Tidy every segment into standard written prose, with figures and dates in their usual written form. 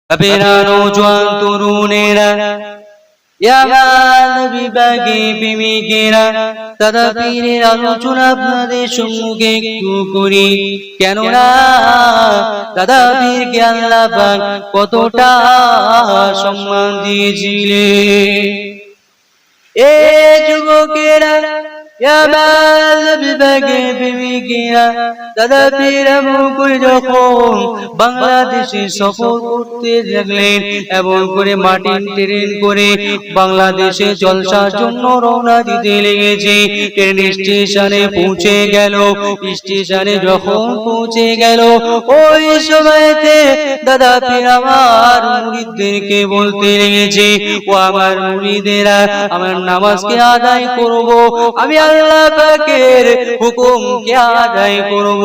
বাবেরা নওজোয়ান তরুণেরা বিভাগে প্রেমিকেরা দাদা পীরের আলোচনা আপনাদের সম্মুখে একটু করি। কেননা দাদা পীরকে আল্লাহ পাক কতটা সম্মান দিয়েছিলেন। এ যুবকেরা বিভাগে প্রেমিকেরা দাদা পীর এমন করে যখন বাংলাদেশে সফর করতে লাগলেন, এমন করে মাটির ট্রেন করে বাংলাদেশে জলসার জন্য রওনা দিতে লেগেছে। ট্রেন স্টেশনে পৌঁছে গেল। স্টেশনে যখন পৌঁছে গেল, ওই সময়তে দাদা পীর আমার মুরিদদেরকে বলতে লেগেছে, ও আমার মুরিদেরা, আমার নামাজকে আদায় করব, আমি আল্লাহ পাকের হুকুমকে আদায় করব,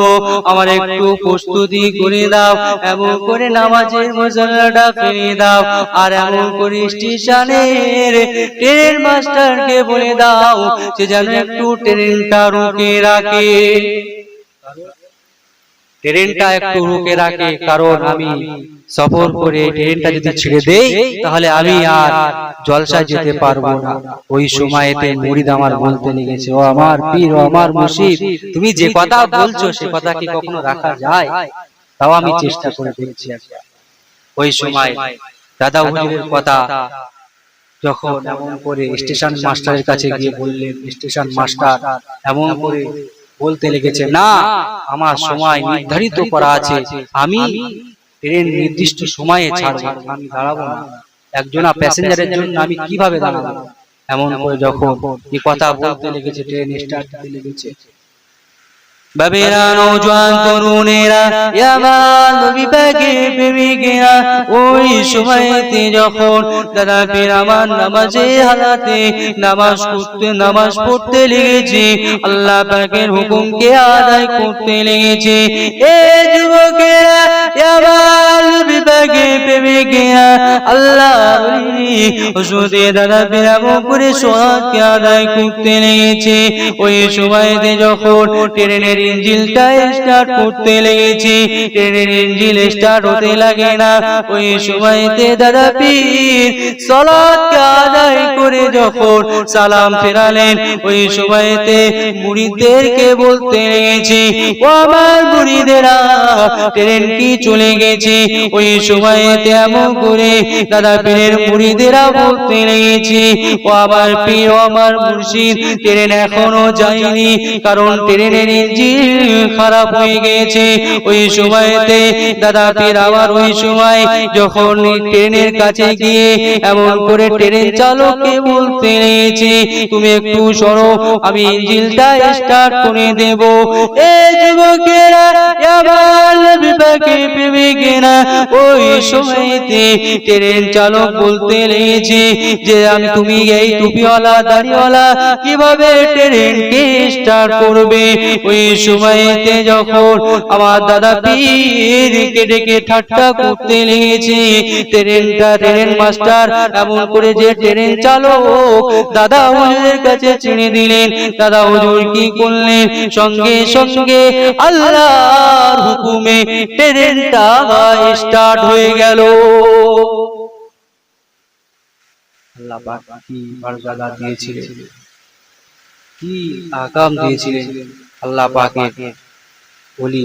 আমার একটু প্রস্তুতি করে দাও, এমন করে নামাজের মুসল্লাটা ফেলে দাও। আর এমন করে স্টেশনের ট্রেন মাস্টারকে বলে দাও সে যেন একটু ট্রেনটা রুকে রাখে, ট্রেনটা একটু রুকে রাখে, কারণ আমি সফর করে ট্রেনটা যদি ছেড়ে দেই তাহলে আমি আর জলসায় যেতে পারবো না। ওই সময়তে মুরিদ আমার বলতে লেগেছে, ও আমার পীর, ও আমার মুর্শিদ, তুমি যে কথা বলছো সে কথা কি কখনো রাখা যায়? তাও আমি চেষ্টা করে দেখছি। ওই সময় দাদা হুজুরের কথা যখন এমন করে স্টেশন মাস্টারের কাছে গিয়ে বললেন, স্টেশন মাস্টার এমন করে বলতে লেগেছে, না, আমার সময় নির্ধারিত করা আছে, আমি ট্রেন নির্দিষ্ট সময়ে ছাড়বো, আমি দাঁড়াবো না, একজনা প্যাসেঞ্জারের জন্য আমি কিভাবে দাঁড়াবো? এমন করে যখন এই কথা বলতে লেগেছে, ট্রেন স্টার্ট দিতে লেগেছে। বাবেরা নওজোয়ান তরুণেরা আমার বিভাগে প্রেমিকেরা ওই সময়তে যখন দাদা পীর আমার নামাজে হালাতে নামাজ পড়তে লেগেছে, আল্লাহ পাকের হুকুমকে আদায় করতে লেগেছে। এ যুবকেরা আমার বিভাগে প্রেমিকেরা আল্লাহ হুজুরে দাদা পীর এমন করে সোহাগকে আদায় করতে লেগেছে। ওই সময়তে যখন ট্রেনের ইঞ্জিনটা স্টার্ট করতে লেগেছে, ট্রেনের ইঞ্জিন স্টার্ট হতে লাগে না। ওই সময়তে দাদা পীর সালাতকে আদায় করে যখন সালাম ফেরালেন, ওই সময়তে মুরিদদেরকে বলতে লেগেছে, ও আমার মুরিদেরা, ট্রেন কি চলে গেছে? ওই সময়তে এমন করে দাদা পীরের মুরিদেরা বলতে লেগেছে, ও আমার পীর, ও আমার মুর্শিদ, ট্রেন এখনো যায়নি, কারণ ট্রেনের ইঞ্জিন খারাপ হয়ে গেছে। ওই সময়তে দাদা পীর আবার ওই সময় যখন ট্রেনের কাছে গিয়ে এমন করে ট্রেন চালককে বলতে লেগেছে, তুমি একটু সরো, আমি ইঞ্জিনটা স্টার্ট করে দেব। এই যুবকেরা আমার বিভাগে প্রেমিকেরা ওই সময়তে ট্রেন চালক বলতে লেগেছে যে তুমি এই টুপিওয়ালা দাড়িওয়ালা কিভাবে ট্রেনকে স্টার্ট করবে? ওই সময়তে যখন আমার দাদা পীরকে ডেকে ঠাট্টা করতে লেগেছে, ট্রেন মাস্টার এমন করে যে ট্রেন চালক দাদা হুজুরের কাছে ছেড়ে দিলেন। দাদা হুজুর কি করলেন? সঙ্গে সঙ্গে আল্লাহর হুকুমে ট্রেনটা স্টার্ট হয়ে গেল। আল্লাহ পাক কি মর্যাদা দিয়েছিলেন, কি আকাম দিয়েছিলেন আল্লাহ পাকের ওলি,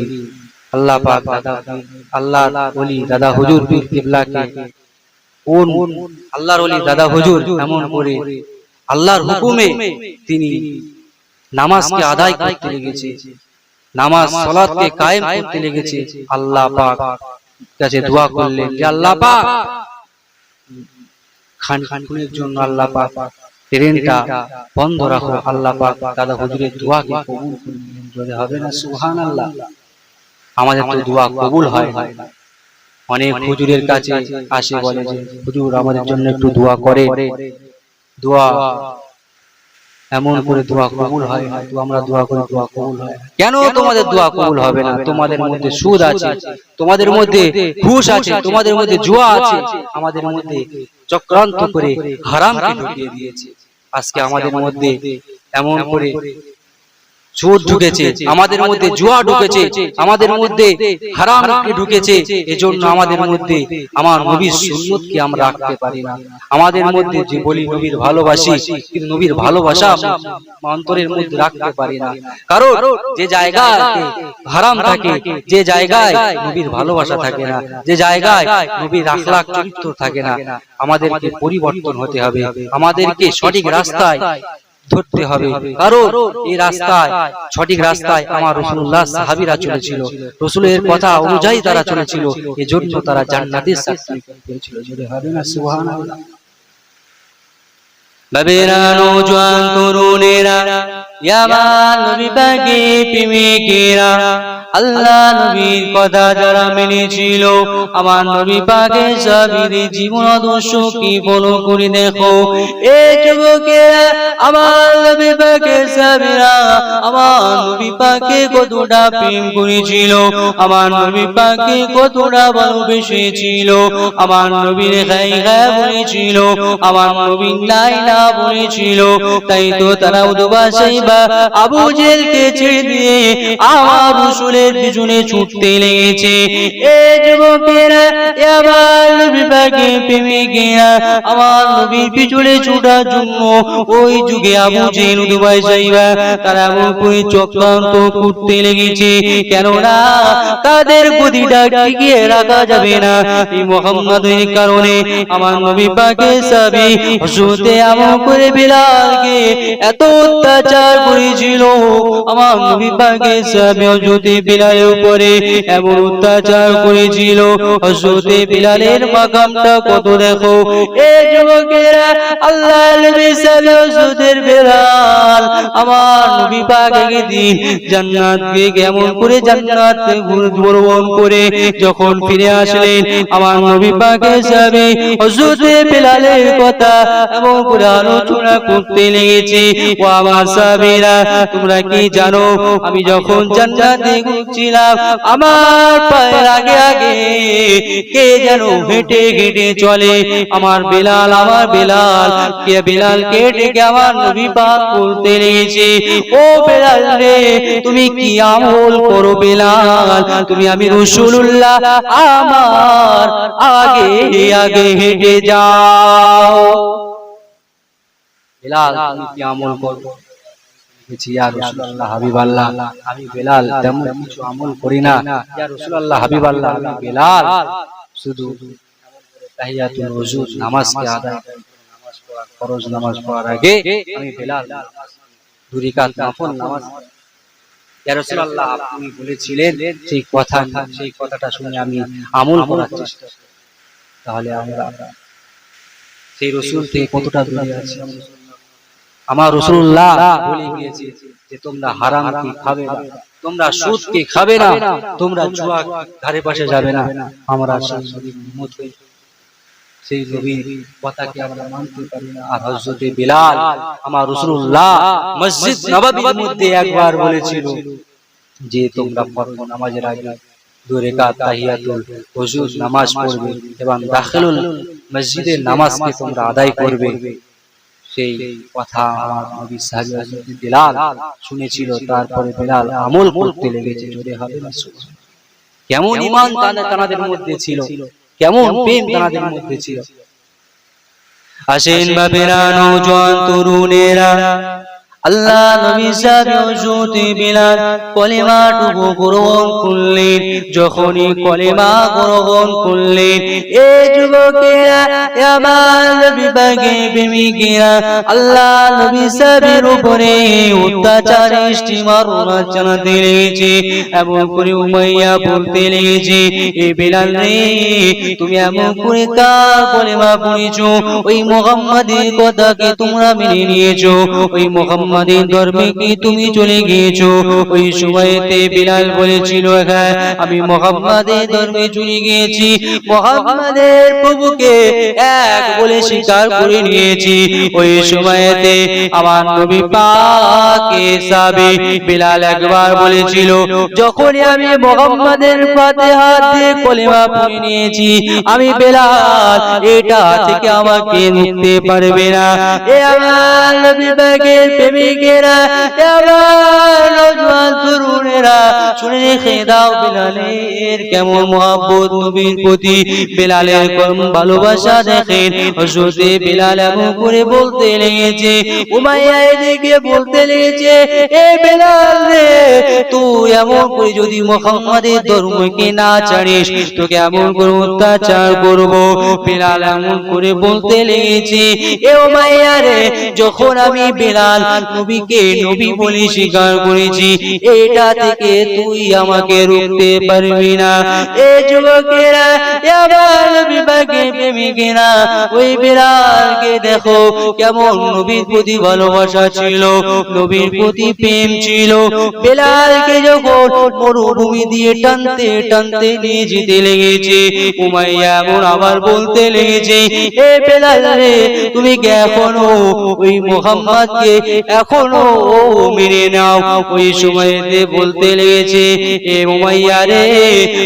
আল্লাহ পাক আল্লাহর ওলি দাদা হুজুর পীর কিবলাকে, কোন আল্লাহর ওলি দাদা হুজুর এমন করে আল্লাহর হুকুমে তিনি নামাজকে আদায় করতে লেগেছে, নামাজ সালাতকে কায়েম করতে লেগেছে। আল্লাহ পাক কাছে দোয়া করলেন যে আল্লাহ পাক খানখানের জন্য আল্লাহ পাক ট্রেনটা বন্ধ রাখো। আল্লাহ পাক দাদা হুজুরের দোয়াকে কবুল করলেন। যদি হবে না সুবহানাল্লাহ, আমাদের তো দোয়া কবুল হয় না। অনেক হুজুরের কাছে আসে বলে যে হুজুর আমাদের জন্য একটু দোয়া করে, দোয়া এমন করে দোয়া কবুল হয় না। তো আমরা দোয়া করি, দোয়া কবুল হয় না। কেন তোমাদের দোয়া কবুল হবে না? তোমাদের মধ্যে সুদ আছে, তোমাদের মধ্যে ঘুষ আছে, তোমাদের মধ্যে জুয়া আছে, আমাদের মধ্যে চক্রান্ত করে হারামকে ঢুকিয়ে দিয়েছে। আজকে আমাদের মধ্যে এমন করে সুদ ঢুকেছে, আমাদের মধ্যে জুয়া ঢুকেছে, আমাদের মধ্যে হারাম ঢুকেছে। এজন্য আমাদের মধ্যে আমার নবীর সুন্নতকে আমরা রাখতে পারি না। আমাদের মধ্যে যে বলি নবীর ভালোবাসি, কিন্তু নবীর ভালোবাসা অন্তরের মধ্যে রাখতে পারি না। কারণ যে জায়গায় হারাম থাকে, যে জায়গায় নবীর ভালোবাসা থাকে না, যে জায়গায় নবীর আখলাক চরিত্র থাকে না, আমাদেরকে পরিবর্তন হতে হবে, আমাদেরকে সঠিক রাস্তায় ধরতে হবে। কারণ এই রাস্তায়, সঠিক রাস্তায় আমার রাসূলুল্লাহ সাহাবীরা চলেছিল, রাসূলের কথা অনুযায়ী তারা চলেছিল, এজন্য তারা জান্নাতের সাক্ষী পেয়েছিল। জোরে হবে না সুবহানাল্লাহ। বাবেরা নওজোয়ান তরুণেরা, আমার নবী পাকে প্রেমিকেরা, আল্লাহ নবীর কথা যারা মেনেছিল, আমার নবী পাকের সাহাবীদের জীবন আদর্শ কি ফলো করে দেখো। এই যুবকেরা, আমার নবী পাকের সাহাবীরা আমার নবী পাকে কতটা প্রেম করেছিল, আমার নবী পাকে কতটা ভালোবেসেছিল, আমার নবীর গায়ে গায়ে বলেছিল, আমার নবীর নাই না বলেছিল। তাই তো তারা উদবা সাইবা আবু জেলকে ছেড়ে দিয়ে আমার রাসূলের পিছনে ছুটতে লেগেছে। এই যুবকেরা, আমার নবী পাকের প্রেমিকেরা আমার নবীর পিছনে ছুটার জন্য ওই যুগে আবু জেল উদবা সাইবা তারা মুখে চক্রান্ত করতে লেগেছে। কেননা তাদের গদিটা টিকিয়ে রাখা যাবে না। এই মুহাম্মাদের কারণে আমার নবী পাকের সাহাবী হযরত আবু বকর বিলালকে এত অত্যাচার করেছিল। আমার নবী পাকের সাহাবী হযরত বিলালের উপরে এমন অত্যাচার করেছিল, হযরত বিলালের মাকামটা কত দেখো। এই যুবকেরা, আল্লাহর নবী হযরত বিলাল আমার নবী পাক একদিন জান্নাতকে কেমন করে জান্নাতে ভ্রমণ করে যখন ফিরে আসলেন, আমার নবী পাকের সাহাবী হযরত বিলালের কথা এমন করে আলোচনা করতে লেগেছে। ও আমার সাহাবীরা, তোমরা কি জানো, আমি যখন জান্নাতে ঘুরছিলাম, আমার পায়ের আগে আগে কে যেন হেঁটে হেঁটে চলে। আমার বিলাল, আমার বিলাল, কে বিলালকে ডেকে আমার নবী পাক বলতে লেগেছে, ও বিলাল রে, তুমি কি আমল করো বিলাল? তুমি আমি রাসূলুল্লাহ আমার আগে আগে হেঁটে যাও। বিলাল, তুমি কি আমল করো? ইয়া রাসূলুল্লাহ হাবিবাল্লাহ, আমি বিলাল তেমন কিছু আমল করি না। ইয়া রাসূলুল্লাহ হাবিবাল্লাহ, আমি বিলাল শুধু তাহিয়াতুল ওযু নামাজকে আদায় করি। নামাজ পড়ার ফরজ নামাজ পড়ার আগে আমি বিলাল দুই রাকাত নফল নামাজ। ইয়া রাসূলুল্লাহ, আপনি বলেছিলেন সেই কথা, সেই কথাটা শুনে আমি আমল করার চেষ্টা করি। তাহলে আমরা সেই রাসূল থেকে কতটা দূরে আছি? আমার রাসূলুল্লাহ বলে গিয়েছে যে তোমরা হারাম কি খাবে না, তোমরা সুদ কি খাবে না, তোমরা জুয়া ধারে পাশে যাবে না। আমরা সেই নবীর উম্মত হই, সেই নবীর কথাকে আমরা মানতে পারি না। আর হযরত বিলাল, আমার রাসূলুল্লাহ মসজিদ নববীর মধ্যে একবার বলেছিল যে তোমরা ফরজ নামাজের আগে দুই রাকাত তাহিয়াতুল ওযু নামাজ পড়বে এবং দাখিলুল মসজিদের নামাজকে তোমরা আদায় করবে। সেই কথা আমার নবী সাহাবী হযরত বিলাল শুনেছিল, তারপরে বিলাল আমল করতে লেগেছে। জোরে হবে না সুবহান। কেমন ঈমান তাদের মধ্যে ছিল, কেমন প্রেম তাদের মধ্যে ছিল। আসেন বাবেরা নওজোয়ান তরুণেরা, আল্লাহ নবী হযরত বিলাল কলিমাটুকু গ্রহণ করলেন। যখনই কলিমা গ্রহণ করলেন, এই যুবকেরা, আমার নবী পাকের প্রেমিকেরা, আল্লাহ নবী সাহাবীর উপরে অত্যাচার স্টিমার চালাতে লেগেছে। এমন করে উমাইয়া বলতে লেগেছে, এ বিলাল রে, তুমি এমন করে কার কলিমা পড়েছো? ওই মুহাম্মাদের কথাকে তোমরা মেনে নিয়েছো, ওই মুহাম্মাদের ধর্মে কি তুমি চলে গিয়েছো? ওই সময়তে বিলাল বলেছিল, হ্যাঁ, আমি মুহাম্মাদের ধর্মে চলে গিয়েছি, মুহাম্মাদের প্রভুকে এক বলে স্বীকার করে নিয়েছি। ওই সময়তে আমার নবী পাকে সাহাবী বিলাল একবার বলেছিল, যখনই আমি মুহাম্মাদের পাতে হাত দিয়ে কলিমা পড়ে নিয়েছি, আমি বিলাল এটা থেকে আমাকে নিতে পারবে না। এ আমার নবী পাকের প্রেমে প্রেমিকেরা, এবার নওজোয়ান তরুণেরা শুনে রেখে দাও বেলালের কেমন মহব্বত নবীর প্রতি, বেলালের কেমন ভালোবাসা দেখেন। হযরতে বেলাল এমন করে বলতে লেগেছে, উমাইয়া এদিকে বলতে লেগেছে, এ বেলাল রে, তুই এমন করে যদি মুহাম্মাদের ধর্মকে না ছাড়িস তোকে এমন করে অত্যাচার করব। বেলাল এমন করে বলতে লেগেছে, এ উমাইয়া রে, যখন আমি বেলাল নবীকে নবী বলে স্বীকার করেছি, এটা থেকে তুই আমাকে রুখতে পারবি না। এ যুবকেরা, এবার নবী পাকের প্রেমিকেরা, ওই বেলালকে দেখো কেমন নবীর প্রতি ভালোবাসা ছিল, নবীর প্রতি প্রেম ছিল। বেলালকে যখন মরুভূমি দিয়ে টানতে টানতে নিয়ে যেতে লেগেছে, উমাইয়া এমন আবার বলতে লেগেছে, এ বেলাল রে, তুমি কি এখনো ওই মুহাম্মদকে এখনো মেনে নাও? ওই সময়তে বলতে লেগেছে, এ উমাইয়া রে,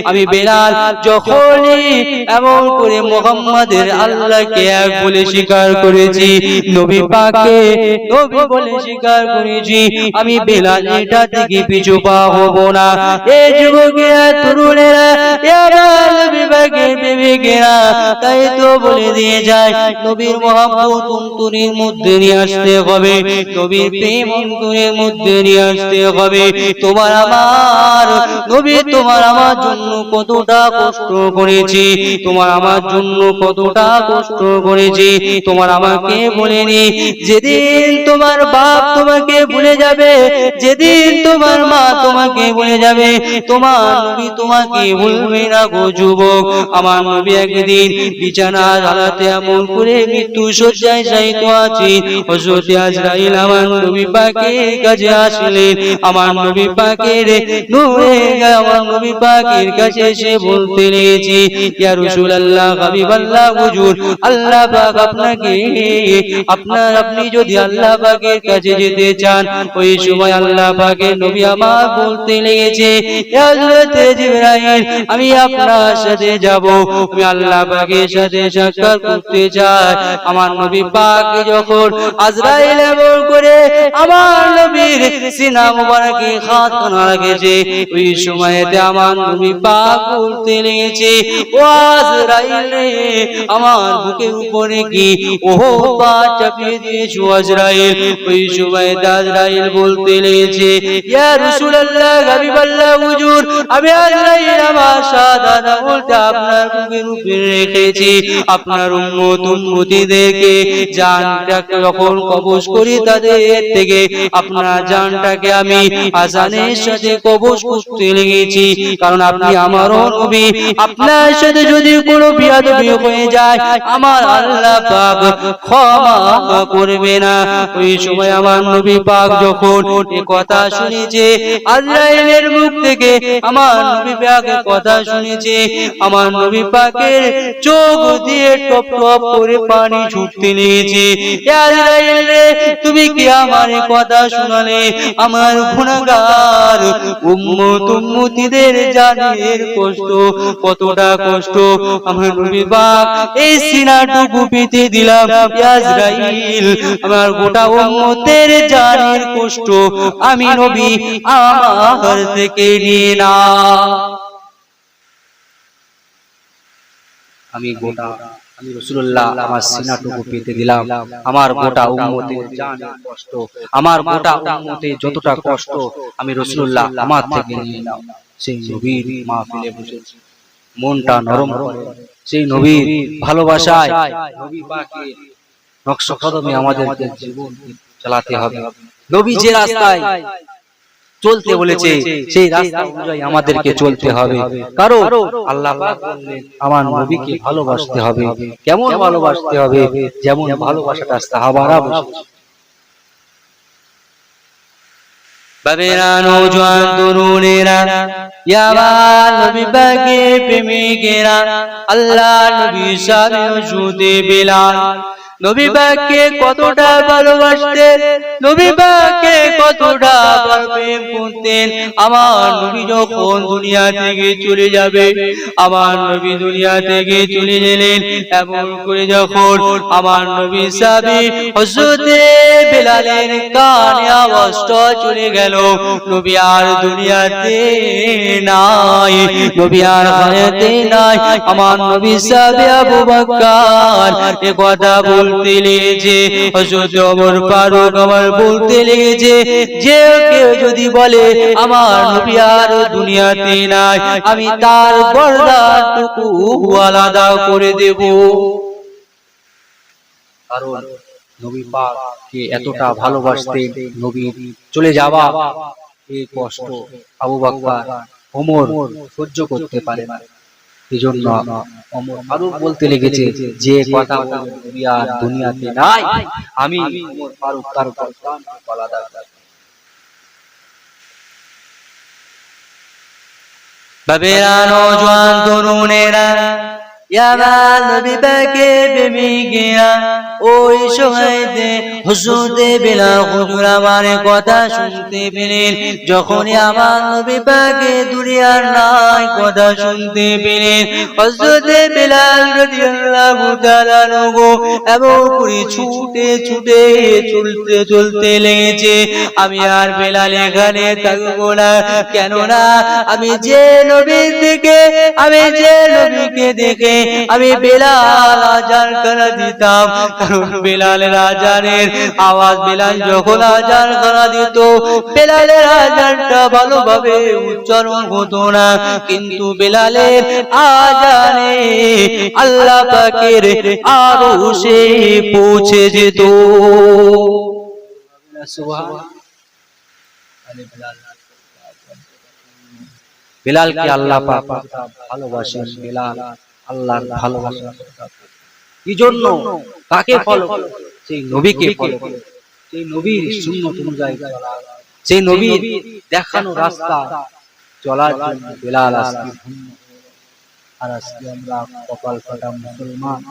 আমি বেলাল যখনই এমন করে মুহাম্মাদের আল্লাহকে এক বলে স্বীকার করেছি, নবী পাককে নবী বলে স্বীকার করেছি, আমি বেলাল এটা থেকে পিছু পা হব না। এই যুবকেরা, তরুণেরা, এবার নবী পাকের প্রেমিকেরা তাই তো বলে দিয়ে যায়, নবীর মহব্বত অন্তরের মধ্যে নিয়ে আসতে হবে, নবীর প্রেম অন্তরের মধ্যে নিয়ে আসতে হবে। তোমার আমার নবী তোমার আমার জন্য কতটা কষ্ট করেছি, তোমার আমার জন্য কতটা কষ্ট করেছি, তোমার আমাকে বলেনি। যেদিন তোমার বাপ তোমাকে ভুলে যাবে, যেদিন তোমার মা তোমাকে ভুলে যাবে, তোমার নবী তোমাকে ভুলবে না গো যুবক। আমার নবী একদিন বিছানা হালাতে এমন করে মৃত্যু শয্যায় শায়িত আছে, হযরত আজরাইল আমার নবী পাকের কাছে আসলেন। আমার নবী পাকের নূরে আমার নবী পাকের কাছে এসে বলতে লেগেছে, ইয়া রাসূলুল্লাহ, হাবিবাল্লাহ, হুজুর, আল্লাহ পাক আপনাকে আপনি যদি আল্লাহ পাকের কাছে যেতে চান। ওই সময় আল্লাহ পাকের নবী আমার বলতে লেগেছে, ইয়া হযরত জিবরাইল, আমি আপনার সাথে যাব, আমি আল্লাহ পাকের সাথে সাক্ষাৎ করতে চাই। আমার নবী পাক যখন আজরাইল এমন করে আমার নবীর সিনা মুবারকে হাতখানা রেখেছে, ওই সময়তে আমার নবী পাক বলতে লেগেছে, ও আজরাইল রে, আমার বুকের উপরে কি ওহো পা চাপিয়ে দিয়েছো আজরাইল? ওই সময়তে আজরাইল বলতে লেগেছে, ইয়া রাসূলুল্লাহ, হাবিবাল্লাহ, হুজুর, আমি আজরাইল আমার সাদা বলতে আপনার বুকের উপরে রেখেছি। আপনার উম্মতিদেরকে জানটাকে যখন কবজ করি, তাদের থেকে আপনার জানটাকে আমি আযানের সাথে কবজ করতে লেগেছি, কারণ আপনি আমারও নবী। আপনার সাথে যদি কোনো বিয়াদবি হয়ে যায়, আমার আল্লাহ পাক ক্ষমা করবে না। ওই সময় আমার নবী পাক যখন এই কথা শুনেছে, আজরাইলের মুখ থেকে আমার নবী পাকের কথা শুনেছে, আমার নবী পাকের চোখ দিয়ে টপ টপ করে পানি ছুটতে লেগেছে। আজরাইল রে, তুমি কি আমার কথা শোনালে? আমার গুনাহগার উম্মতিদের জানের কষ্ট, কতটা কষ্ট আমার নবী পাক এই সিনাটুকু পেতে দিলাম। আজরাইল, আমার গোটা উম্মতের জানের কষ্ট আমি নবী আমার থেকে নিয়ে না। আমি রাসূলুল্লাহ আমার সিনাটুকু পেতে দিলাম, আমার গোটা উম্মতের জানের কষ্ট, আমার গোটা উম্মতের যতটা কষ্ট আমি রাসূলুল্লাহ আমার থেকে নিয়ে নাও। সেই নবীর মাহফিলে বসেছি, মনটা নরম করে সেই নবীর ভালোবাসায় নবী পাকের নকশা কদমে আমাদেরকে জীবন চালাতে হবে। নবী যে রাস্তায় চলতে বলেছে সেই রাস্তা অনুযায়ী আমাদেরকে চলতে হবে। কারণ আল্লাহ পাক বললেন আমার নবীকে ভালোবাসতে হবে। কেমন ভালোবাসতে হবে? যেমন ভালোবাসাটা সাহাবারা বুঝেছে। বাবেরা, নওজোয়ান তরুণেরা, ইয়ামান নবী পাকের প্রেমিকেরা, আল্লাহ নবী সামনে শুতে বেলাল নবী পাককে কতটা ভালোবাসতেন, নবী পাককে কতটা প্রেম করতেন। আমার নবী যখন দুনিয়া থেকে চলে যাবে, আমার নবী দুনিয়া থেকে চলে গেলেন, এমন করে যখন আমার নবী সাহাবী হযরতে বেলালের কানে আওয়াজটা চলে গেল, নবী আর দুনিয়াতে নাই, নবী আর হায়াতে নাই। আমার নবী সাহাবী আবু বকর এ কথা বলতে লেগেছে, হযরত ওমর ফারুক আমার বলতে লেগেছে, যে কেউ যদি বলে আমার নবী আর দুনিয়াতে নাই, আমি তার গর্দানটুকু আলাদা করে দেব। কারণ নবী পাককে এতটা ভালোবাসতেন, নবী চলে যাওয়া এই কষ্ট আবু বকর ওমর সহ্য করতে পারে না। এজন্য ওমর ফারুক বলতে লেগেছে, যে কথা নবী আর দুনিয়াতে নাই, আমি ওমর ফারুক তার গর্দানটুকু আলাদা করে দেব। বাবেরা নওজোয়ান তরুণেরা, আমার নবী পাকের প্রেমিকেরা, ওই সময়তে হযরতে বেলাল হুজুর আমার কথা শুনতে পেলেন। যখনই আমার নবী পাকের দুনিয়ার নাই কথা শুনতে পেলেন, হযরতে বেলাল রাদিয়াল্লাহু তাআলা আনহু এমন করে ছুটে ছুটে চলতে লেগেছে, আমি আর বেলাল এখানে থাকবো না, কেননা আমি যে নবীর দিকে, আমি যে নবীকে দেখে আমি বেলাল আজান করা দিতাম। কারণ বেলালের আজানের আওয়াজ, বেলাল যখন আজান করা দিত, বেলালের আজানটা ভালোভাবে উচ্চারণ হতো না, কিন্তু বেলালের আজানে আল্লাহ পাকের আরশে পৌঁছে যেত। বেলালকে আল্লাহ পাক ভালোবাসেন, বেলাল আল্লাহর ভালোবাসা। এই জন্য কাকে ফলো? সেই নবীকে ফলো, সেই নবীর সুন্নাত অনুযায়ী চলা, সেই নবীর দেখানো রাস্তা চলার জন্য বেলাল আজকে ধন্য। আর আজকে আমরা কপাল ফাটা মুসলমান,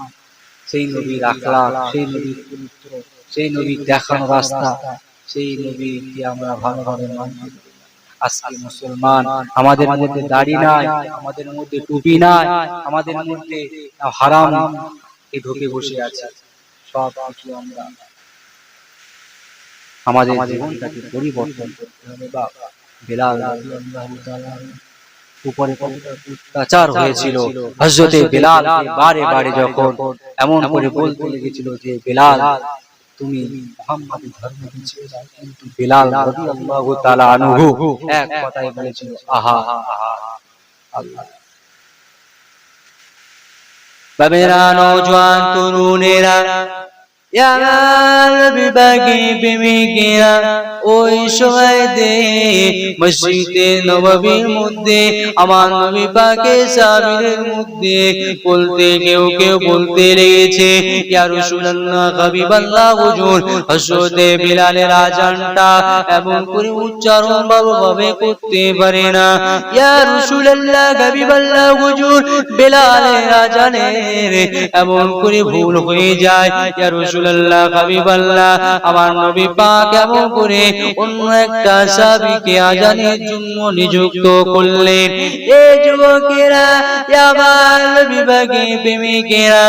সেই নবীর আখলাক, সেই নবীর চরিত্র, সেই নবীর দেখানো রাস্তা, সেই নবীকে আমরা ভালোভাবে মানি। আজকে মুসলমান আমাদের মধ্যে দাড়ি নাই, আমাদের মধ্যে টুপি নাই, আমাদের মধ্যে হারাম এ ঢুকে বসে আছে। সব কিছু আমরা আমাদের জীবনটাকে পরিবর্তন করতে হবে। বা বেলাল রাদিয়াল্লাহু তাআলা উপরে অত্যাচার হয়েছিল, হযরতে বেলালকে বারে বারে যখন এমন করে বলতে লেগেছিল যে বেলাল তুমি মুহাম্মাদের ধর্ম ছেড়ে দাও, কিন্তু বেলাল রাদিয়াল্লাহু তাআলা আনহু এক কথাই বলেছিল, আহা আহা আল্লাহ। বাবেরা নওজোয়ান তরুণেরা, আমার নবী পাকের প্রেমিকেরা, ওই সময়তে মসজিদে নববীর মধ্যে আমার নবী পাকের সাহাবীদের মধ্যে কেউ কেউ বলতে লেগেছে, ইয়া রাসূলুল্লাহ হাবিবাল্লাহ হুজুর, হযরতে বেলালের আযানটা এমন করে উচ্চারণ ভালোভাবে করতে পারে না। ইয়া রাসূলুল্লাহ হাবিবাল্লাহ হুজুর, বেলালের আযানের এমন করে ভুল হয়ে যায়। ইয়া রাসূলুল্লাহ হাবিবাল্লাহ, আমার নবী পাক এমন করে অন্য একটা সাহাবীকে আযানের জন্য নিযুক্ত করলেন। এই যুবকেরা, আমার নবী পাকের প্রেমিকেরা,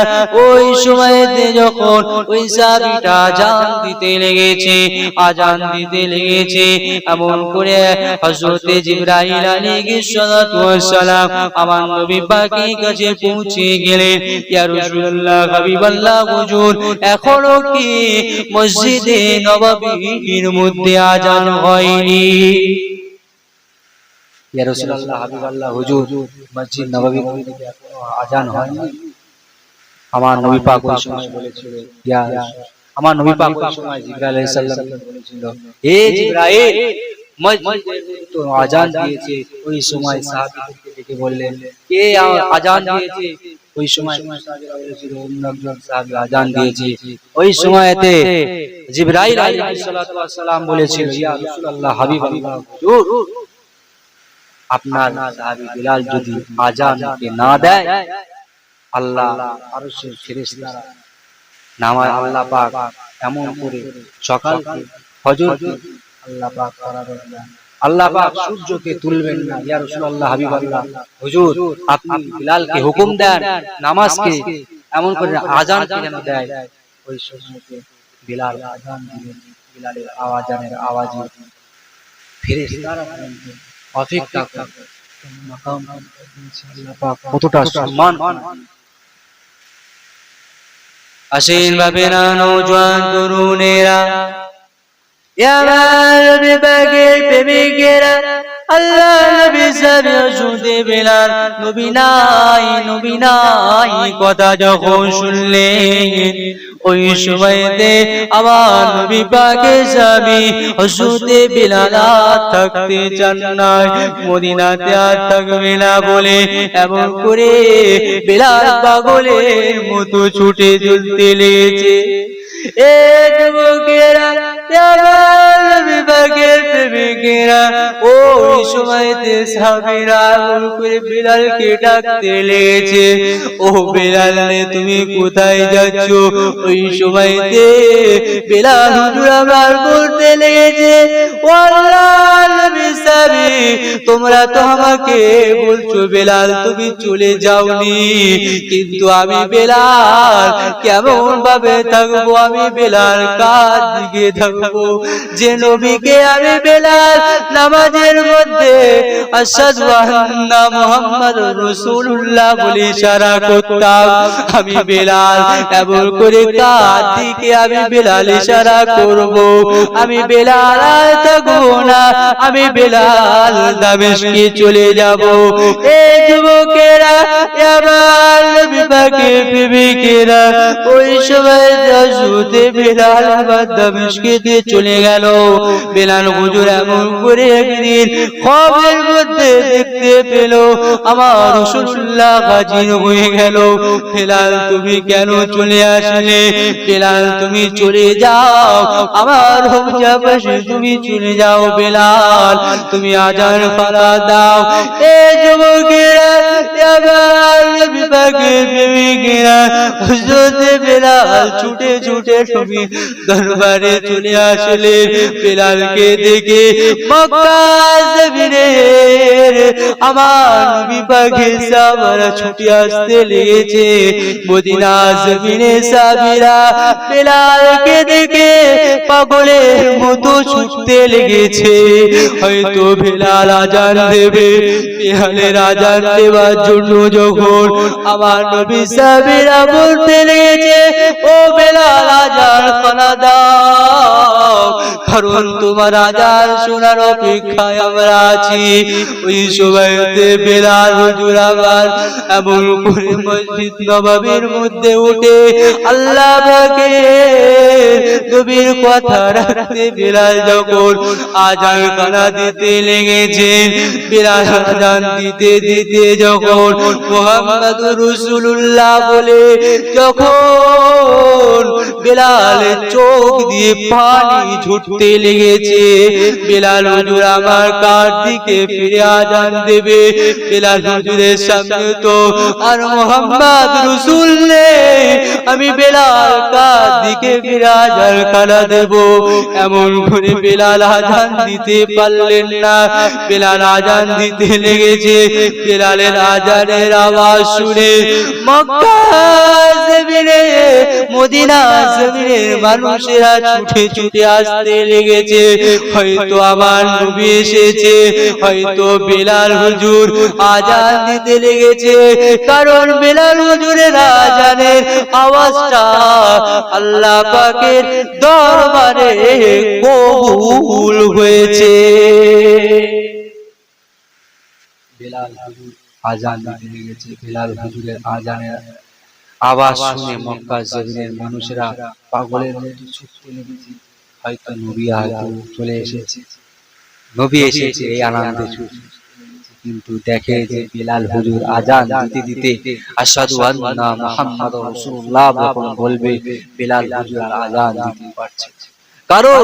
ওই সময়তে যখন ওই সাহাবীটা আযান দিতে লেগেছে, এমন করে হযরতে জিবরাইল আলাইহিস সালাতু ওয়াস সালাম আমার নবী পাকের কাছে পৌঁছে গেলেন। ইয়া রাসূলুল্লাহ হাবিবাল্লাহ হুজুর, এখনো কি মসজিদে নববীর মধ্যে আযান হয়নি? ইয়া রাসূলুল্লাহ হাবিবাল্লাহ হুজুর, মসজিদ নববীর মধ্যে এখনো আযান হয়নি? আমার নবী পাক ওই সময় বলেছিল, ইয়া আমার নবী পাক ওই সময় জিবরাইল আলাইহিস সালাম বলেছিল, হে জিবরাইল, মসজিদে তো আযান দিয়েছে। ওই সময় সাহাবীদেরকে ডেকে বললেন, কে আযান দিয়েছে? ওই সময় সাহাবীরা বলেছিল, অন্য একজন সাহাবী আযান দিয়েছে। ওই সময়তে জিবরাইল আলাইহিস সালাতু ওয়াস সালাম বলেছিল, ইয়া রাসূলুল্লাহ হাবিবাল্লাহ হুজুর, আপনার সাহাবী বিলাল যদি আযানকে না দেয়, আল্লাহ আরশের ফেরেশতারা নামাজ আল্লাহ পাক এমন করে সকালকে ফজরকে আল্লাহ পাক করাবেন না, আল্লাহ পাক সূর্যকে তুলবেন না। ইয়া রাসূলুল্লাহ হাবিবাল্লাহ হুজুর আপনি বিলালকে হুকুম দেন নামাজকে এমন করে আযানকে যেন দেয়। ওই সময়তে বিলাল আযান দিলেন, বিলালের আওয়াজানের আওয়াজে ফেরেশতারা অপেক্ষা করে মাকাম আল্লাহ পাক কতটা সম্মান আসেন ভাবে না নওজোয়ান তরুণেরা, আমার বিভাগের প্রেমিকেরা, আল্লাহ নবী সাবিয়ে বিলাল নবী নাই কথা যখন শুনলেন, ওই সময়তে আমার নবী পাকের স্বামী হযরত বিলাল থাকতে চান না, মদিনাতে আর থাকবে না বলে এমন করে বিলাল পাগলের মতো ছুটে চলতে লেগেছে। এ যুবকেরা, বিভাগের প্রেমিকেরা, ওই সময়তে সাহাবীরা আগুন করে বিলালকে ডাকতে লেগেছে, ও বিলাল রে তুমি কোথায় যাচ্ছ? ওই সময়তে বিলাল হুজুর আমার বলতে লেগেছে, ও আল্লাহর নবী সাহাবী তোমরা তো আমাকে বলছো বিলাল তুমি চলে যাওনি, কিন্তু আমি বিলাল কেমন ভাবে থাকবো? আমি বিলাল কার দিকে থাকবো? যে নবীকে আমি বিলাল নামাজের মধ্যে আশহাদু আন্না মুহাম্মাদুর রাসূলুল্লাহ বলে ইশারা করতাম, আমি বিলাল এমন করে কার দিকে আমি বিলাল ইশারা করব? আমি বিলাল আর থাকবো না, আমি বিলাল দামেস্কে চলে যাব। এই যুবকেরা, আমার নবী পাকের প্রেমিকেরা, ওই সময় হযরত বিলাল আবার দামেস্কে দিয়ে চলে গেল। বিলাল হুজুর এমন করে একদিন খ্বাবের মধ্যে দেখতে পেল আমার রাসূলুল্লাহ হাজির হয়ে গেল। বিলাল তুমি কেন চলে আসলে? বিলাল তুমি চলে যাও, আমার রওজা পাশে তুমি চলে যাও। বিলাল তুমি আযান ফালা দাও। এই যুবকেরা, আমার নবী পাকের প্রেমিকেরা, হযরত বিলাল ছুটে ছুটে নবী দরবারে চলে আসলে। বিলালকে দেখে মক্কা জমিনের আমার নবী পাকের সাহাবারা ছুটে আসতে লেগেছে। মদিনা জমিনে সাহাবীরা বিলালকে দেখে পাগলের মতো ছুটতে লেগেছে। হয়তো বিলাল আযান দেবে, বিলালের আযান দেওয়ার জন্য যখন আমার নবী সাহাবীরা বলতে লেগেছে, ও বিলাল আযান ফালা দাও, কারণ তোমার আযান শোনার অপেক্ষায় আমরা আছি। ওই সময়তে বিলাল হুজুর আবার এমন করে মসজিদ নববীর মধ্যে উঠে আল্লাহ পাকের নবীর কথা রাখতে বিলাল যখন আযান কানা দিতে লেগেছে, বিলাল আযান দিতে দিতে যখন মুহাম্মাদুর রাসূলুল্লাহ বলে যখন বিলালের চোখ দিয়ে পানি ঝরতে লেগেছে, বিলাল হুজুর আমার কার দিকে ফিরে আযান দেবে? বিলাল হুজুরের সামনে তো আর মুহাম্মদ রাসূল নেই, আমি বিলাল কার দিকে ফিরে আযান কানা দেব? এমন করে বিলাল আযান দিতে পারলেন না। বিলাল আযান দিতে লেগেছে, বিলালের আযানের আওয়াজ শুনে মক্কা জমিনে মদিনা জমিনের মানুষেরা ছুটে ছুটে আসতে লেগেছে। হয়তো আমার নবী এসেছে, হয়তো বিলাল হুজুর আযান দিতে লেগেছে, কারণ বিলাল হুজুরের আযানের আওয়াজটা আল্লাহ পাকের দরবারে কবুল হয়েছে। বিলাল হুজুর আযান দিতে লেগেছে, বিলাল হুজুরের আযানের আওয়াজ শুনে মক্কা জমিনের মানুষেরা পাগলের মতো ছুটতে লেগেছে। হয়তো নবী হয়তো চলে এসেছে, নবী এসেছে এই আনন্দে ছুটে, কিন্তু দেখে যে বিলাল হুজুর আযান দিতে দিতে আশহাদু আন্না মুহাম্মাদুর রাসূলুল্লাহ যখন বলবে, বিলাল হুজুর আর আযান দিতে পারছে, কারণ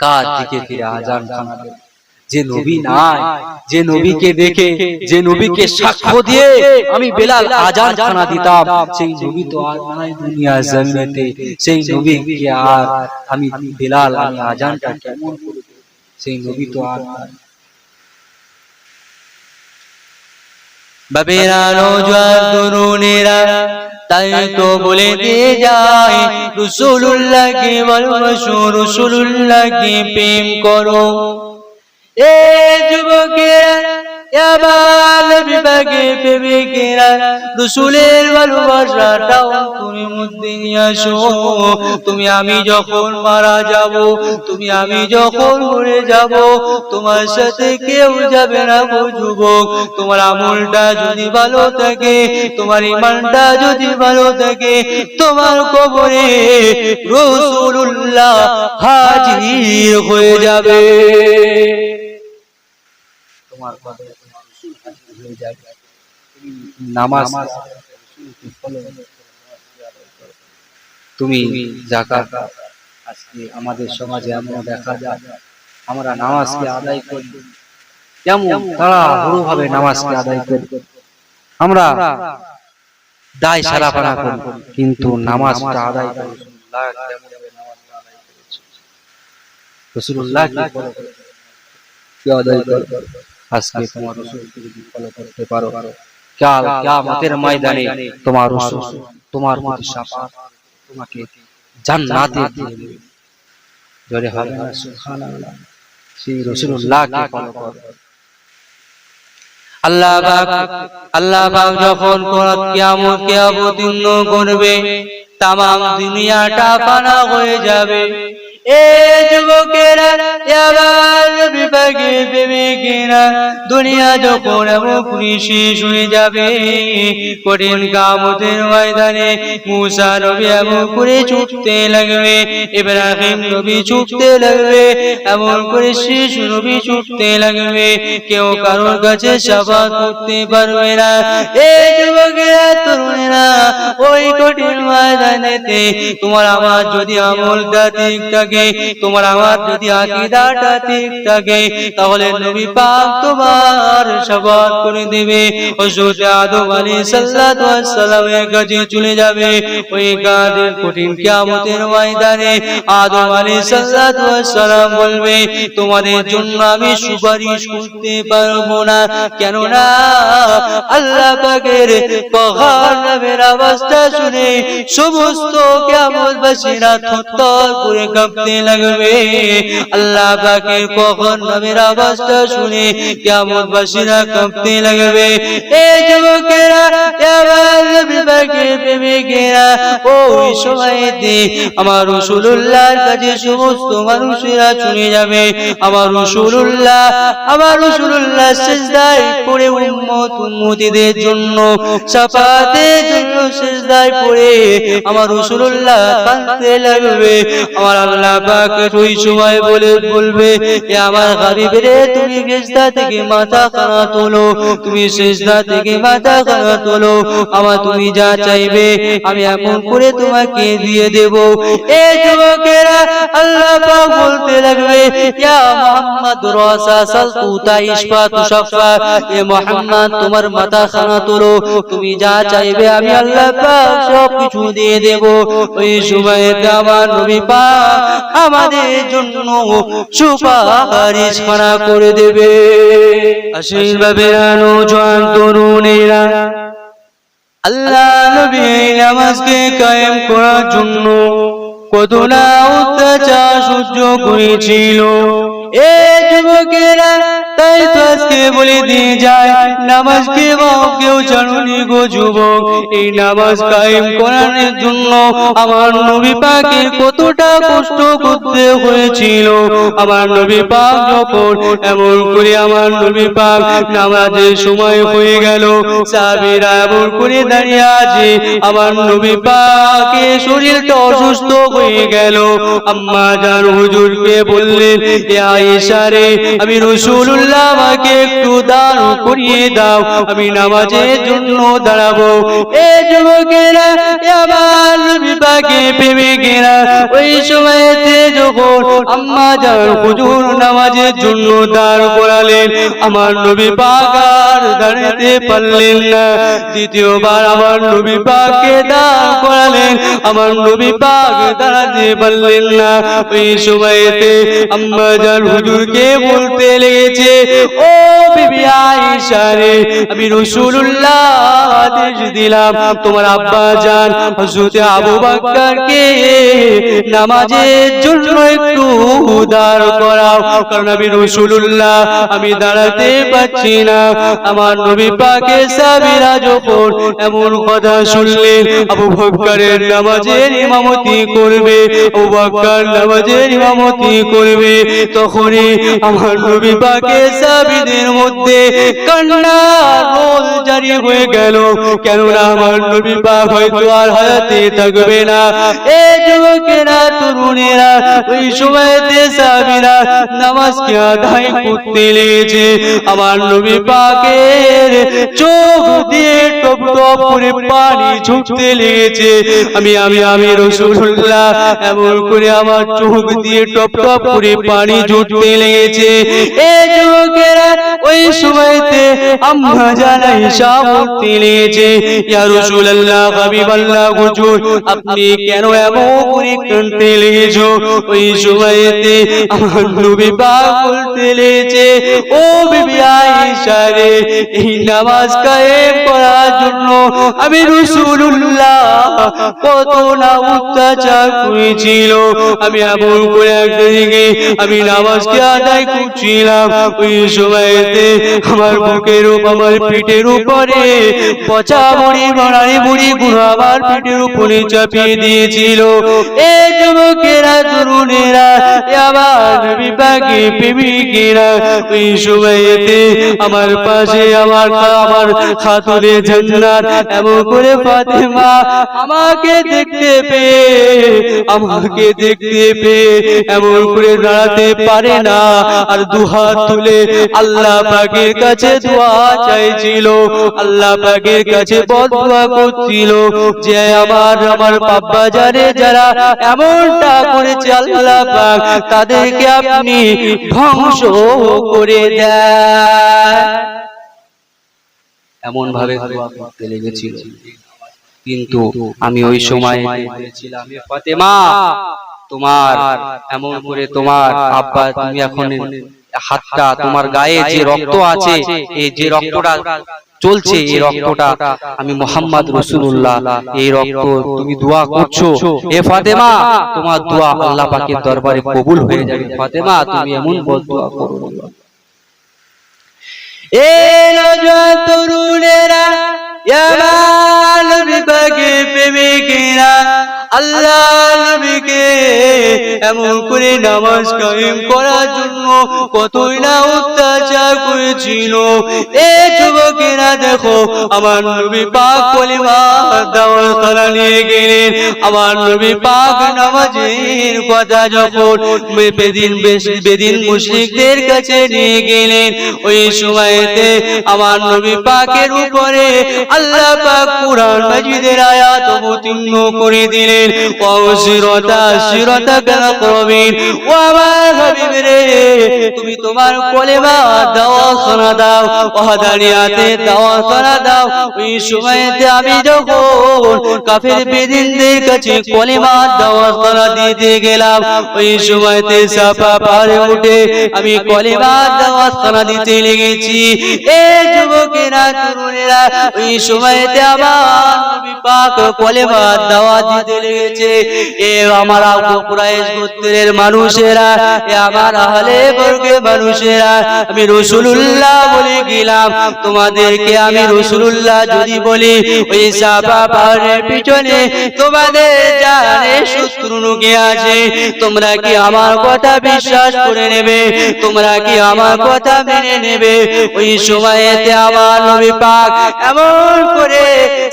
কার দিকে ফিরে আযান খানাবে? যে নবী নাই, যে নবীকে দেখে, যে নবীকে সাক্ষ্য দিয়ে আমি বেলাল আজান খানা দিতাম, সেই নবী তো আর নাই দুনিয়া জমিনেতে। সেই নবীকে আর আমি বেলাল আমি আজানটা কেমন করে, সেই নবী তো আর নাই। বাবেরা নওজোয়ান তরুণেরা তাই তো বলে দিয়ে যায়, রাসূলুল্লাহকে ভালোবাসো, রাসূলুল্লাহকে প্রেম করো। এ যুবকেরা, এবার বিভাগে প্রেমিকেরা, রাসূলের ভালোবাসাটাও তুমি মধ্যে নিয়ে আসো। তুমি আমি যখন মারা যাব, তুমি আমি যখন মরে যাব, তোমার সাথে কেউ যাবে না গো যুবক। তোমার আমলটা যদি ভালো থাকে, তোমার ঈমানটা যদি ভালো থাকে, তোমার কবরে রাসূলুল্লাহ হাজির হয়ে যাবে। তোমার কবরে রাসূল হাজির হয়ে যাবে। নামাজ, তুমি যাকাত। আজকে আমাদের সমাজে এমন দেখা যায়, আমরা নামাজকে আদায় করি, কেমন তাড়াহুড়ো ভাবে নামাজকে আদায় করি, আমরা দায় সারাপানা করি, কিন্তু নামাজটা আদায় করি রাসূলুল্লাহ কি আদায় করে। আজকে তোমার রাসূলকে যদি ফলো করতে পারো, কাল কিয়ামতের ময়দানে তোমার রাসূল তোমার প্রতি শাফাআত, তোমাকে জান্নাতে দিয়ে দেবে। জোরে হবে না সুবহানাল্লাহ। সেই রাসূলুল্লাহকে ফলো করো। আল্লাহ পাক যখন কিয়ামতকে অবতীর্ণ করবে, তামাম দুনিয়াটা ফানা হয়ে যাবে। এ যুবকেরা, এবার বিভাগে প্রেমিকেরা, দুনিয়া যখন এমন শেষ হয়ে যাবে, কঠিন কিয়ামতের ময়দানে মুসা নবী এমন করে ছুটতে লাগবে, ইব্রাহিম নবী ছুটতে লাগবে, এমন করে শিশু নবী ছুটতে লাগবে, কেউ কারোর কাছে শাফাআত করতে পারবে না। এই যুবকেরা, তরুণেরা, ওই কঠিন ময়দানেতে তোমার আমার যদি আমলটা ঠিক থাকে, তোমার আমার যদি আকীদাটা ঠিক থাকে, তাহলে নবী পাক তোমার শাফাআত করে দেবে। হযরত আদম আলাইহিস সালাতু ওয়াস সালামের কাছে চলে যাবে। ওই কাদের কঠিন কিয়ামতের ময়দানে আদম আলাইহিস সালাতু ওয়াস সালাম বলবে, তোমাদের জন্য আমি সুপারিশ করতে পারবো না, কেননা আল্লাহ পাকের কহর নামের আওয়াজটা শুনে সমস্ত কিয়ামতবাসীরা থরথর করে কাঁপতে লাগবে। আল্লাহ পাকের কহর নামের আওয়াজটা শুনে কিয়ামতবাসীরা কাঁপতে লাগবে। এই যুবকেরা, এবার বিভাগের প্রেমিকেরা, ওই সময়তে আমার রাসূলুল্লাহর কাছে সমস্ত মানুষেরা চলে যাবে। আমার রাসূলুল্লাহ সিজদায় পড়ে উম্মতিদের জন্য, শাফাআতের জন্য সিজদায় পড়ে আমার রাসূলুল্লাহ কাঁদতে লাগবে। আমার আল্লাহ পাক ওই সময় বলবে, এ আমার হাবিব রে, তুমি সিজদা থেকে মাথা খানা তোলো, তুমি সিজদা থেকে মাথা খানা তোলো, আমার তুমি যা চাইবে আমি এমন করে তোমাকে দিয়ে দেব। এই যুবকেরা, আল্লাহ পাক বলতে লাগবে, ইয়া মুহাম্মদ রাসাসাল তুতা ইশফা তুশাফা, এ মুহাম্মদ তোমার মাথা খানা তোলো, তুমি যা চাইবে আমি আল্লাহ পাক সব কিছু দিয়ে দেব। ওই সময়তে আমার নবী পাক আমাদের জন্য সুপারিশ খানা করে দেবে। আশীর্বাদেরা নওজোয়ান তরুণেরা, আল্লাহ নবী নামাজকে কায়েম করার জন্য কত না অত্যাচার সহ্য করেছিল। এ যুবকেরা, তাই তো আজকে বলে দিয়ে যায়, নামাজকে কেউ জানুনি গো যুবক। এই নামাজ কায়েম করার জন্য আমার নবী পাকের কতটা কষ্ট করতে হয়েছিল। আমার নবী পাক যখন এমন করে আমার নবী পাক নামাজের সময় হয়ে গেল, সাহাবীরা এমন করে দাঁড়িয়ে আছে, আমার নবী পাকের শরীরটা অসুস্থ হয়ে গেল। আম্মা জান হুজুরকে বললেন, এ আয়েশা রে, আমি রাসূলুল্লাহ আমাকে একটু দান করিয়ে দাও, আমি নামাজের জন্য দাঁড়াবো। এই যুবকেরা, আমার নবী পাকের প্রেমিকেরা, ওই সময়তে যখন আম্মা জান হুজুর নামাজের জন্য দাঁড় করালেন, আমার নবী পাক আর দাঁড়াতে পারলেন না। দ্বিতীয়বার আমার নবী পাককে দাঁড় করালেন, আমার নবী পাক দাঁড়াতে পারলেন না। ওই সময়তে আম্মা জান হুজুরকে বলতে লেগেছে, ও বিবি আয়েশা রে, আমি রাসূলুল্লাহ আদেশ দিলাম তোমার আব্বা জান হযরত আবু বকরকে নামাজের জন্য একটু দাঁড় করাও, কারণ আমি রাসূলুল্লাহ আমি দাঁড়াতে পারছি না। আমার নবী পাকের সাহাবীরা যখন এমন কথা শুনলেন, আবু বকরের নামাজের ইমামতি করবে, আবু বকর নামাজের ইমামতি করবে, তখনই আমার নবী পাকের সাহাবীদের মধ্যে কান্নার রোল জারি হয়ে গেল। কেননা আমার নবী পাক হয়তো আর হায়াতে থাকবে না। এই যুবকেরা তরুণেরা ওই সময়তে সাহাবীরা নামাজকে আদায় করতে লেগেছে। আমার নবী পাকের চোখ দিয়ে টপ টপ করে পানি ঝরতে লেগেছে। আমি রাসূলুল্লাহ এমন করে আমার চোখ দিয়ে টপ টপ করে পানি ঝরতে লেগেছে। এই যুবকেরা ওই সময়তে আম্মা জান আয়েশা বলতে লেগেছে, ইয়া রাসূলুল্লাহ হাবিবাল্লাহ হুজুর আপনি কেন এমন করে কাঁদতে লেগেছো? ওই সময়তে আমার নবী পাক বলতে লেগেছে, ও বিবি আয়েশা রে, এই নামাজ কায়েম করার জন্য আমি রাসূলুল্লাহ কত না অত্যাচার করেছিল। আমি এমন করে একদিকে আমি নামাজকে আদায় করছিলাম, ওই সময়তে আমার বুকের উপর আমার পিঠের উপরে পচা মুড়ি মারানি মুড়ি গুলো আমার পিঠের উপরে চাপিয়ে দিয়েছিল। এই যুবকেরা তরুণেরা আমার নবী পাকের প্রেমিকেরা ওই সময়তে আমার পাশে আমার খাতুনে জান্নাত এমন করে ফাতেমা আমাকে দেখতে পেয়ে এমন করে দাঁড়াতে পারে না, আর দুহাত তুলে আল্লাহ পাকের কাছে দোয়া চাইছিল, আল্লাহ পাকের কাছে বদদোয়া করছিল যে আমার বাবা জানে যারা এমনটা করেছে আল্লাহ পাক তাদেরকে আপনি ধ্বংস করে দেন। এমন ভাবে দোয়া করতে লেগেছিল। কিন্তু আমি ওই সময় বলেছিলাম, ফাতেমা তোমার এমন করে তোমার আব্বা তুমি এখন হাতটা তোমার গায়ে যে রক্ত আছে, এই যে রক্তটা চলছে এই রক্তটা আমি মুহাম্মদ রাসূলুল্লাহ এই রক্ত তুমি দোয়া করছো, এ ফাতেমা তোমার দোয়া আল্লাহ পাকের দরবারে কবুল হয়ে যাবে। ফাতেমা তুমি এমন বদদোয়া করো না। এই নওজোয়ান তরুণেরা আমার নবী পাকের প্রেমিকেরা আল্লাহ নবীকে এমন করে নামাজ কায়েম করার জন্য কতই না অত্যাচার করেছিল। এই যুবকেরা দেখো আমার নবী পাক কলিমা দাওয়াত করা নিয়ে গেলেন। আমার নবী পাক নামাজের কথা যখন বেদিন মুশরিকদের কাছে নিয়ে গেলেন, ওই সময়তে আমার নবী পাকের উপরে আল্লাহ পাক কুরআন মাজিদের আয়াত অবতীর্ণ করে দিলেন। তুমি তোমার কলেমা দাওয়াত শোনা দাও, ওয়াহদানিয়াতে দাওয়াত শোনা দাও। ওই সময়তে আমি যখন কাফের বেদিনদের কাছে কলেমা দাওয়াত শোনা দিতে গেলাম, ওই সময়তে সাফা পাহাড়ে উঠে আমি কলেমা দাওয়াত শোনা দিতে লেগেছি। এই যুবকেরা তরুণেরা ওই সময়তে আমার নবী পাক কলেমা দাওয়াত দিতে লেগেছে। এ আমার আবু কুরাইশ গোত্রের মানুষেরা, এ আমার আহলে বর্গের মানুষেরা, আমি রাসূলুল্লাহ বলে গেলাম তোমাদেরকে। আমি রাসূলুল্লাহ যদি বলি ওই সাফা পাহাড়ের পিছনে তোমাদের জানে শত্রু লুকিয়ে আছে, তোমরা কি আমার কথা বিশ্বাস করে নেবে? তোমরা কি আমার কথা মেনে নেবে? ওই সময়তে আমার নবী পাক এমন করে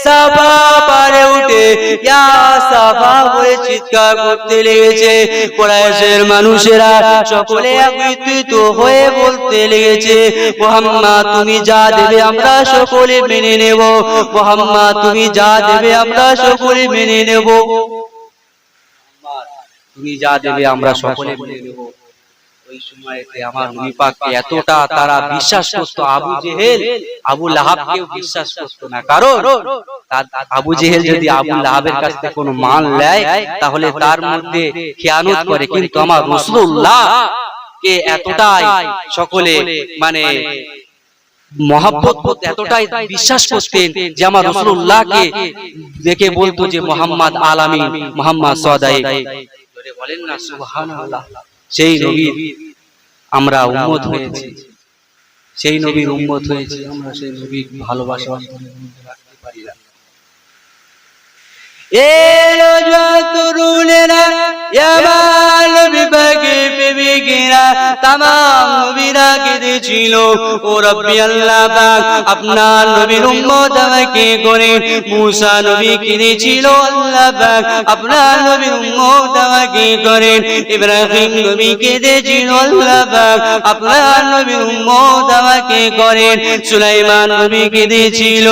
সাফা পাহাড়ে উঠে ইয়া সাফা বলে চিৎকার করতে লেগেছে। কুরাইশের মানুষেরা সকলে একত্রিত হয়ে বলতে লেগেছে, মুহাম্মদ তুমি যা দেবে আমরা সকলে মেনে নেব, মুহাম্মদ তুমি যা দেবে আমরা সকলে মেনে নেব। তুমি যা দেবে আমরা সকলে মেনে নেব। ওই সময়তে আমার নবী পাককে এতটা তারা বিশ্বাস করতো, আবু জেহেল আবু লাহাবকেও বিশ্বাস করতো না। কারণ আবু জেহেল যদি আবু লাহাবের কাছ থেকে কোনো মাল নেয় তাহলে তার মধ্যে খেয়ানত করে, কিন্তু আমার রাসূলুল্লাহ কে এতটাই সকলে মানে মহব্বত করতে, এতটাই বিশ্বাস করতেন যে আমার রাসূলুল্লাহকে দেখে বলতো যে মুহাম্মদ আলামিন, মুহাম্মদ সদাই। বলেন না সুবহানাল্লাহ। সেই নবীর আমরা উম্মত হয়েছি, সেই নবীর উম্মত হয়েছি আমরা, সেই নবীর ভালোবাসা রাখতে পারি না। আপনার নবীর উম্মত আমাকে করে, মুসা নবী কিনেছিল আল্লাহ পাক আপনার নবীর উম্মত আমাকে করেন, ইব্রাহিম নবী কেঁদেছিল আল্লাহ পাক আপনার নবীর উম্মত আমাকে করেন, সুলাইমান নবী কেঁদেছিল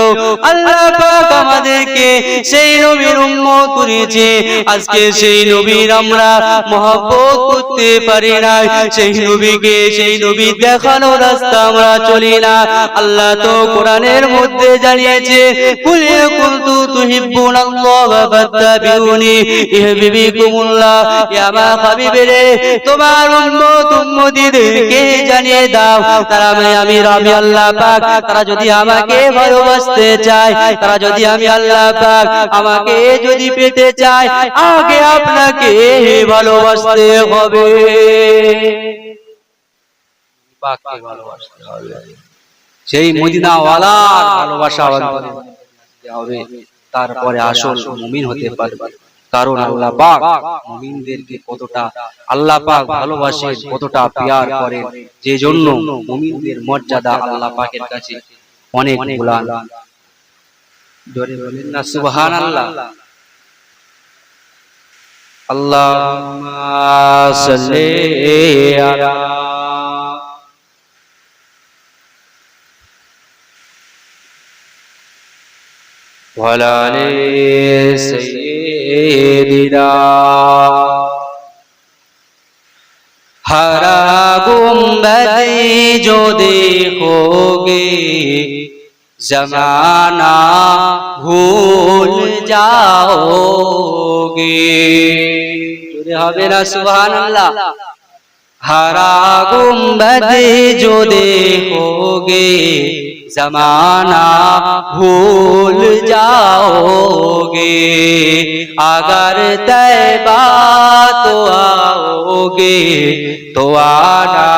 আল্লাহ পাক আমাদেরকে সেই নবীর উম্মত করেছে। আজকে সেই নবীর আমরা মহব্বত করতে পারি না, সেই নবীকে, সেই নবী দেখানো রাস্তা আমরা চলি না। আল্লাহ তো কোরআনের মধ্যে জানিয়েছে, কুল ইন কুনতুম তুহিব্বুনাল্লাহা ফাত্তাবিউনি ইউহিব্বুকুমুল্লাহ। ইয়া আমার হাবিবেরে তোমার উম্মত উম্মতিদেরকে জানিয়ে দাও, তারা আমি আল্লাহ পাক তারা যদি আমাকে ভালোবাসতে চায়, তারা যদি আমি আল্লাহ পাক আমাকে যদি পেতে চায়, আগে আপনাকে ভালোবাসতে হবে, পাককে ভালোবাসতে হবে, সেই মদিনাওয়ালার ভালোবাসা হবে, তারপরে আসল মুমিন হতে পারবে। কারণ আল্লাহ পাক মুমিনদেরকে কতটা আল্লাহ পাক ভালোবাসেন, কতটা প্যার করেন, যে জন্য মুমিনদের মর্যাদা আল্লাহ পাকের কাছে অনেক বুলন্দ। জোরে বলেন না সুবহানাল্লাহ। আল্লাহুম্মা সাল্লি আলা ওয়ালা আলি সাইয়্যিদিনা। हरा गुंबद जो देखोगे जमाना भूल जाओगे। হবে না সুবহানাল্লাহ। हरा गुंबद जो देखोगे जमाना भूल जाओगे। अगर तैबा तो आओगे तो आना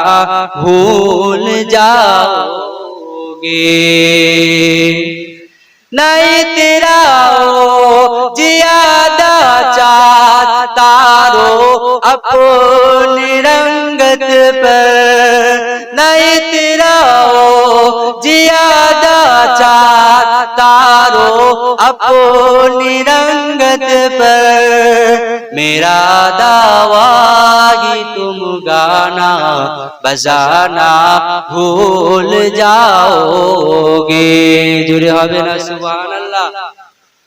भूल जाओगे। नहीं तेरा जियादा चाहता रो अपनी रंगत पर, नहीं तेरा जियादा चाहता रो अपनी रंगत पर। मेरा दावा ही तुम गाना बजाना भूल जाओगे। जुड़े হবে না সুবহানাল্লাহ,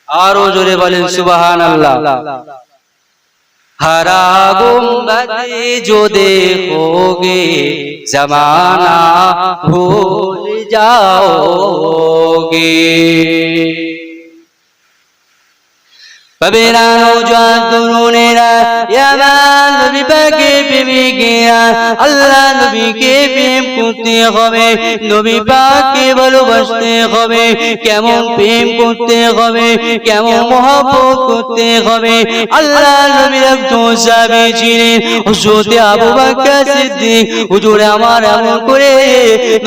আরো জোরে বলেন সুবহানাল্লাহ। हरा गुंबद जो देखोगे जमाना भूल जाओगे। बबेरा नौजवान तरुणेरा यामान नबी पाके प्रेमे गया, अल्लाह नबी के प्रेम करते হবে, নবী পাককে ভালোবাসতে হবে। কেমন প্রেম করতে হবে, কেমন মহব্বত করতে হবে। আল্লাহ নবীর একজন সাহাবী ছিলেন হযরত আবু বকর সিদ্দিক। হুজুর আমার এমন করে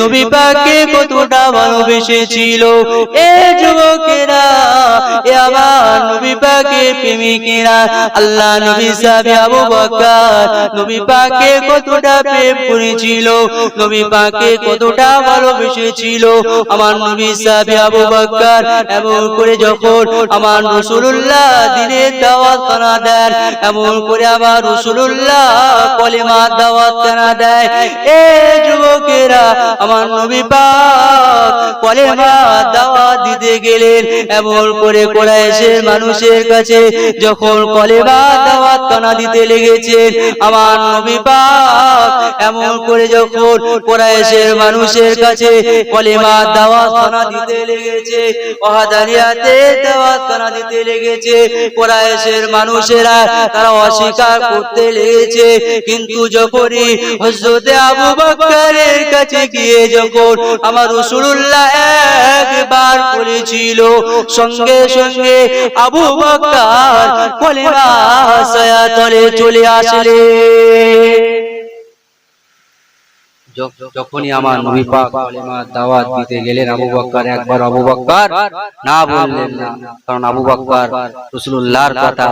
নবী পাককে কতটা ভালোবেসেছিল। এ যুবকেরা, এ আমার নবী পাক প্রেমিকেরা, আল্লাহ নবী সাহাবী আবু বকর নবী পাককে কতটা প্রেম করেছিল, নবী পাককে কতটা ভালোবেসেছিল। আমার নবী সাহাবী আবু বকর এমন করে যখন আমার রাসূলুল্লাহ দ্বীনের দাওয়াত খানা দেন, এমন করে আমার রাসূলুল্লাহ কলেমার দাওয়াত খানা দেয়। এ যুবকেরা, আমার নবী পাক কলেমার দাওয়াত দিতে গেলেন, এমন করে কুরাইশের মানুষের কাছে যখন কলেমা দাওয়াত কানা দিতে লেগেছেন, আমার নবী পাক এমন করে যখন কুরাইশের মানুষের কাছে কলেমা দাওয়াত কানা দিতে লেগেছে, ওয়াহদানিয়াতে দাওয়াত কানা দিতে লেগেছে, কুরাইশের মানুষেরা তারা অস্বীকার করতে লেগেছে। কিন্তু যখনই হযরত আবু বকরের কাছে গিয়ে যখন আমার রাসূলুল্লাহ একবার বলেছিল, সঙ্গে সঙ্গে আবু বকর কলেমা ছায়াতলে চলে আসলেন। যখনই আমার নবী পাক কলেমা দাওয়াত দিতে গেলেন, আবু বকর একবার আবু বকর না বললেন না, কারণ আবু বকর রাসূলুল্লাহর কথা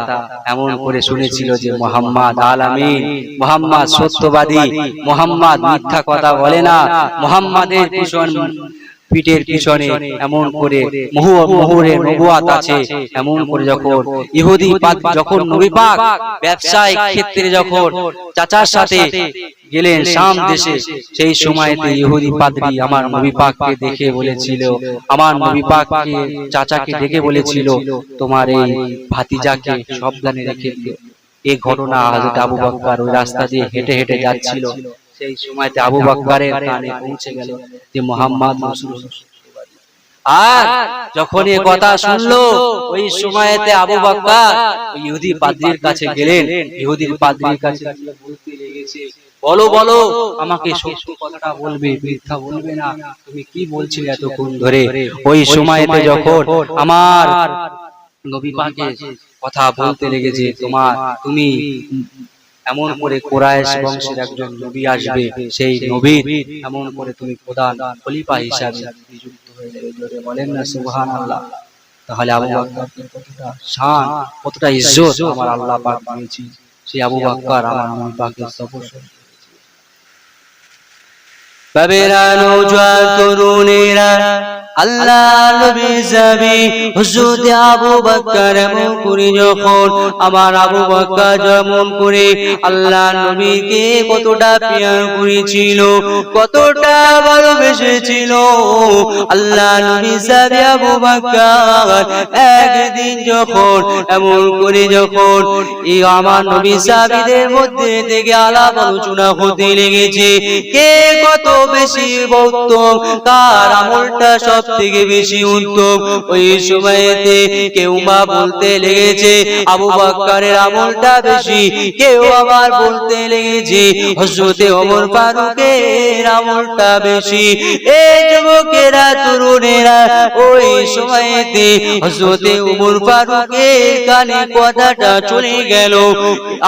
এমন করে শুনেছিল যে মুহাম্মদ আলামিন, মুহাম্মদ সত্যবাদী, মুহাম্মদ মিথ্যা কথা বলে না, মুহাম্মাদের পিঠের পিছনে এমন করে মোহরে নবুয়াত আছে। এমন করে যখন ইহুদি যখন নবী পাক ব্যবসায়িক ক্ষেত্রে যখন চাচার সাথে গেলেন শাম দেশে, সেই সময়তে ইহুদি পাদ্রী আমার নবী পাককে দেখে বলেছিল, আমার নবী পাককে চাচাকে ডেকে বলেছিল, তোমার এই ভাতিজাকে সাবধানে রেখে দিও। এই ঘটনা হযরত আবু বকর ওই রাস্তা দিয়ে হেঁটে হেঁটে যাচ্ছিল, সেই সময়তে আবু বকরের কানে পৌঁছে গেল যে মুহাম্মদ রাসূলুল্লাহ। আর যখন এই কথা শুনলো, ওই সময়তে আবু বকর ইহুদি পাদ্রীর কাছে গেলেন, ইহুদির পাদ্রীর কাছে বলতে লেগেছে, বলো বলো, আমাকে সত্য কথাটা বলবে, মিথ্যা বলবে না, তুমি কি বলছিলে এতক্ষণ ধরে। ওই সময়তে যখন আমার নবী পাকের কথা বলতে লেগেছে, তুমি এমন করে কুরাইশ বংশের একজন নবী আসবে, সেই নবীর এমন করে তুমি প্রধান খলিফা হিসাবে নিযুক্ত হয়ে যাবে, বলেন না সুবহানাল্লাহ। তাহলে আবু বকরের কতটা শান, কতটা ইজ্জত আমার আল্লাহ পাক দিয়েছেন। সেই আবু বকর আমার নবী পাকের সফর বাবেরা নওজোয়ান তরুণেরা আল্লাহ নবী যাবি হযরত আবু বকর এমন করে যখন আমার আবু বকর যেমন করে আল্লাহ নবীকে কতটা প্রিয় করেছিল, কতটা ভালোবেসেছিল, আল্লাহ নবী যাবি আবু বকর একদিন যখন এমন করে যখন এই আমার নবী সাহাবীদের মধ্যে থেকে আলাপ আলোচনা হতে লেগেছে, কে কত বেশি উত্তম, কার আমলটা সব থেকে বেশি উত্তম। ওই সময়তে কেউ বা বলতে লেগেছে আবু বকরের আমলটা বেশি, কেউ আবার বলতে লেগেছে হযরত ওমর ফারুকের আমলটা বেশি। এই যুবকেরা তরুণেরা ওই সময়তে হযরত ওমর ফারুকের কানে কথাটা চলে গেল।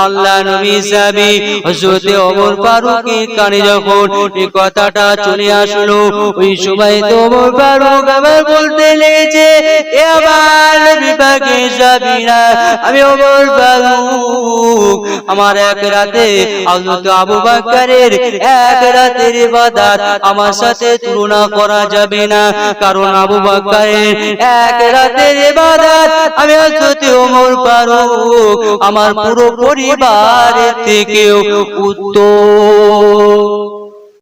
আল্লাহ নবী সাহাবী হযরত ওমর ফারুকের কানে যখন এই কথাটা চলে আসলো, ওই সময় তো ওমর ফারুক আবার বলতে লেগেছে, এ আমার নবী পাকের সাহাবীরা, আমি ওমর ফারুক, আমার এক রাতে হযরত আবু বকরের এক রাতের ইবাদত আমার সাথে তুলনা করা যাবে না, কারণ আবু বকরের এক রাতের ইবাদত আমি হযরত ওমর ফারুক আমার পুরো পরিবারের থেকেও উত্তম।